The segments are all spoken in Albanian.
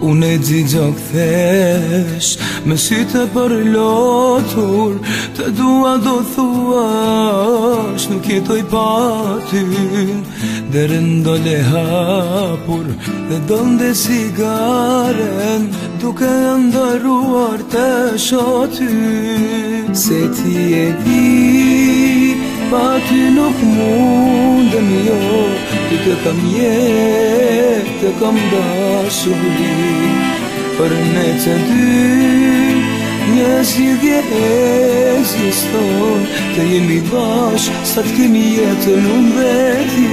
Unë e gjigjo këthesh me syte për lotur, të dua do thuash nuk jetoj pa ty. Derën do le hapur dhe donde sigaren, duke ndëruar të shoty. Se ti e di, pa ty nuk mundem jo, ty të kam jetë, të kam dashuri. Për ne të dy, një zgjidhje ekziston, të jemi bashkë sa të kemi jetën unë dhe ti.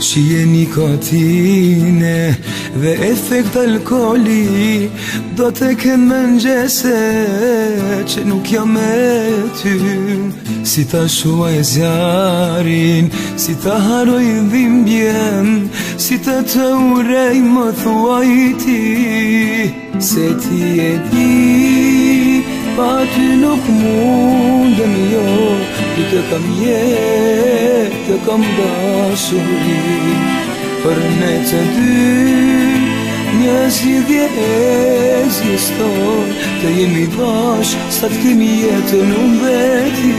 Shije nikotine dhe efekt alkooli do të kenë mëngjese që nuk jam me ty. Si ta shuaj zjarin, si ta haroj dhimbjen, si të urej më thuaj ti. Se ti e di, pa ty nuk mundem jo, ty të kam jetë, të kam dashuri. Për ne të dy, një zgjidhje ekziston, të jemi bashkë sa të kemi jetën unë dhe ti.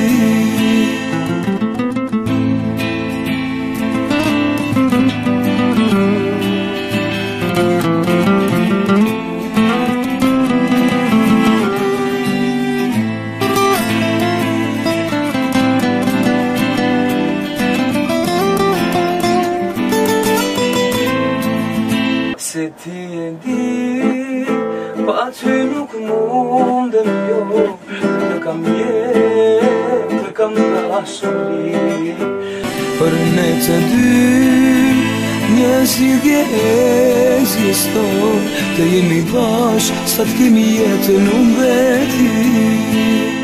Se ti e di, pa ty nuk mundem jo, të kam jetë, të kam dashuri. Për ne të dy, një zgjidhje ekziston, të jemi bashkë sa të kemi jetën unë dhe ti.